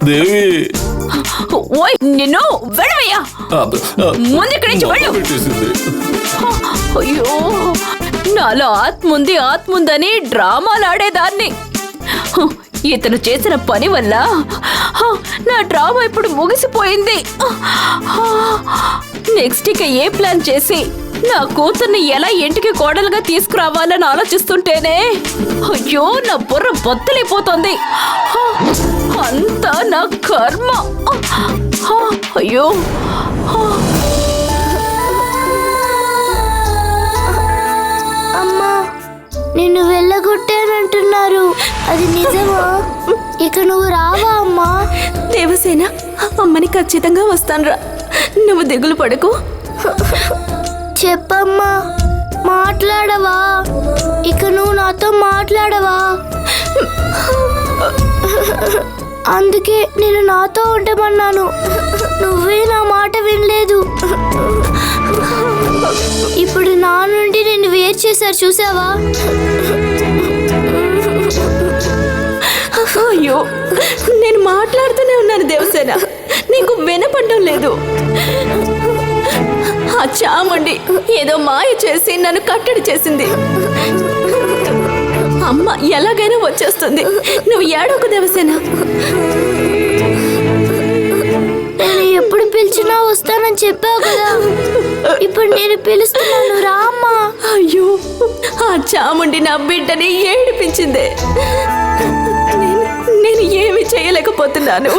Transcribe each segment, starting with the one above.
దేవి నిన్ను వెళ్ళవయ్యా, ముందు ఇక్కడి నుంచి వెళ్ళు. అయ్యో, నాలో ఆత్ముందని డ్రామాలు ఆడేదాన్ని. ఇతను చేసిన పని వల్ల నా డ్రామా ఇప్పుడు ముగిసిపోయింది. నెక్స్ట్ ఇక ఏ ప్లాన్ చేసి నా కూతుర్ని ఎలా ఇంటికి కోడలుగా తీసుకురావాలని ఆలోచిస్తుంటేనే అయ్యో నా బుర్ర బొత్తలైపోతుంది. అంతా నా కర్మ. అయ్యో, అమ్మా నిన్ను వెళ్ళగొట్టానంటున్నారు, అది నిజమా? ఇక నువ్వు రావా అమ్మా? దేవసేన, అమ్మని ఖచ్చితంగా వస్తానురా, నువ్వు దిగులు పడకు. చెప్పమ్మా, మాట్లాడవా? ఇక నువ్వు నాతో మాట్లాడవా? అందుకే నేను నాతో ఉండమన్నాను, నువ్వే నా మాట వినలేదు. ఇప్పుడు నా నుండి నేను వేరు చేశారు, చూసావా? అయ్యో, నేను మాట్లాడుతూనే ఉన్నాను దేవసేన, నీకు వినపడడం లేదు. ఆ చాముండి ఏదో మాయ చేసి నన్ను కట్టడి చేసింది. అమ్మ ఎలాగైనా వచ్చేస్తుంది, నువ్వు ఏడోకు దేవసేన. నేను ఎప్పుడు పిలిచినా వస్తానని చెప్పావు కదా, ఇప్పుడు నేను పిలుస్తున్నాను, రా అమ్మా. అయ్యో, ఆ చాముండి నా బిడ్డని ఏడిపించిందే. నేను ఏమి చేయలేకపోతున్నాను.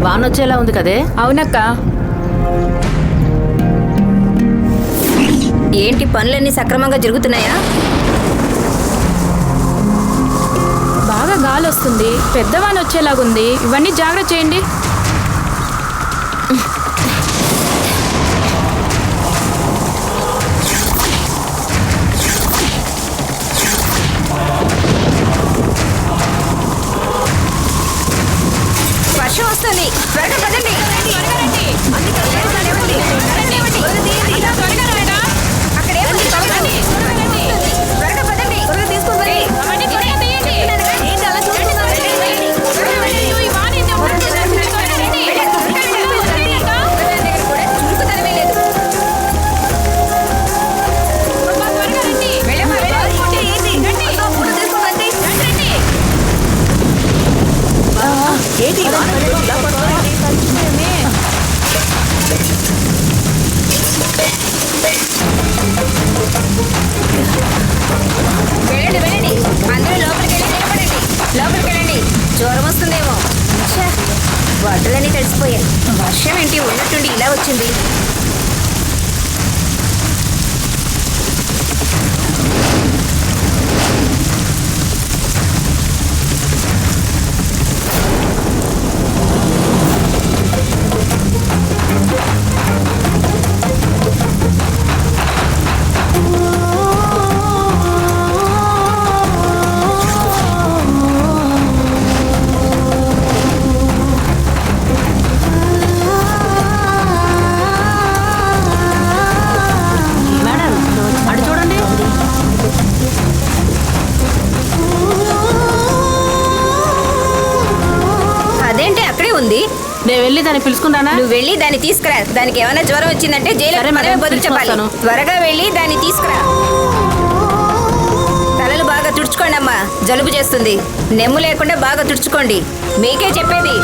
వానొచ్చేలా ఉంది కదే. అవునక్క. ఏంటి పనులన్నీ సక్రమంగా జరుగుతున్నాయా? బాగా గాలి వస్తుంది, పెద్ద వాన వచ్చేలాగుంది, ఇవన్నీ జాగ్రత్త చేయండి. వర్షం వస్తుంది, త్వరగా పదండి. బట్టలన్నీ తడిసిపోయాయి. వర్షం ఏంటి ఉన్నట్టుండి ఇలా వచ్చింది? మేడం అటు చూడండి. అదేంటి అక్కడే ఉంది? నేను వెళ్ళి దాన్ని పిలుచుకుంటానా? నువ్వు వెళ్ళి దాన్ని తీసుకురా. దానికి ఏమైనా జ్వరం వచ్చిందంటే జైలు సరే మనమే మేడం, బదులు చెప్పాలి. తీసుకొస్తాను. త్వరగా వెళ్ళి దాన్ని తీసుకురా. తలలు బాగా తుడుచుకోండి అమ్మా, జలుబు చేస్తుంది. నెమ్ము లేకుండా బాగా తుడుచుకోండి. మీకే చెప్పేది.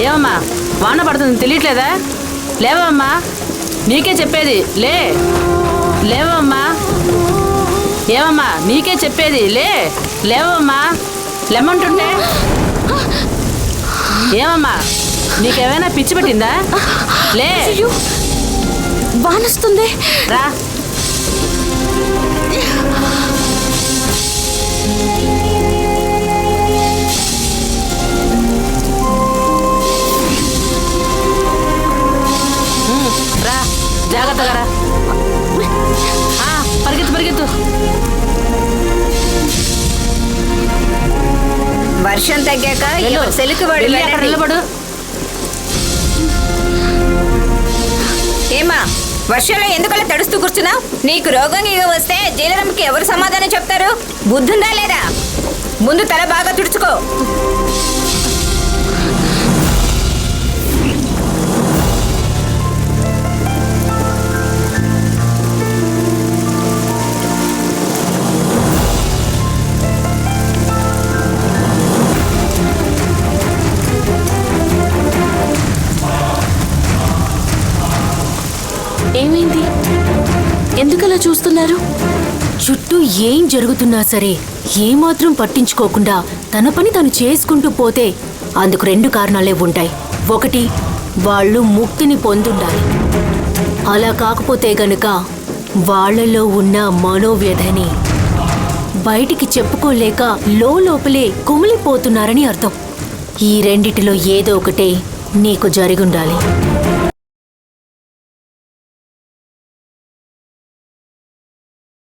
ఏమమ్మా వాన పడుతుంది తెలియట్లేదా? లేవమ్మా, నీకే చెప్పేది లే. లేవమ్మా, ఏమమ్మా నీకే చెప్పేది లే. లేవమ్మా, లెమ్మంటుంటే. ఏమమ్మా నీకేమైనా పిచ్చి పట్టిందా? లే. వానొస్తుంది. రా. రా, జాగ్రత్తగా రా. పరిగెత్తు పరిగెత్తు. వర్షం తగ్గాక వెళ్ళు. సెలుకు వాడు వెళ్ళి అక్కడ నిలబడు. ఏమా వర్షంలో ఎందుకలా తడుస్తూ కూర్చున్నావు? నీకు రోగం ఇక వస్తే జైలరంకి ఎవరు సమాధానం చెప్తారు? బుద్ధుందా లేదా? ముందు తల బాగా తుడుచుకో. ఏమైంది? ఎందుకలా చూస్తున్నారు? చుట్టూ ఏం జరుగుతున్నా సరే ఏమాత్రం పట్టించుకోకుండా తన పని తను చేసుకుంటూ పోతే అందుకు రెండు కారణాలే ఉంటాయి. ఒకటి, వాళ్ళు ముక్తిని పొందుండాలి. అలా కాకపోతే గనుక వాళ్ళలో ఉన్న మనోవ్యధని బయటికి చెప్పుకోలేక లోపలే కుమిలిపోతున్నారని అర్థం. ఈ రెండిటిలో ఏదో ఒకటే నీకు జరిగుండాలి.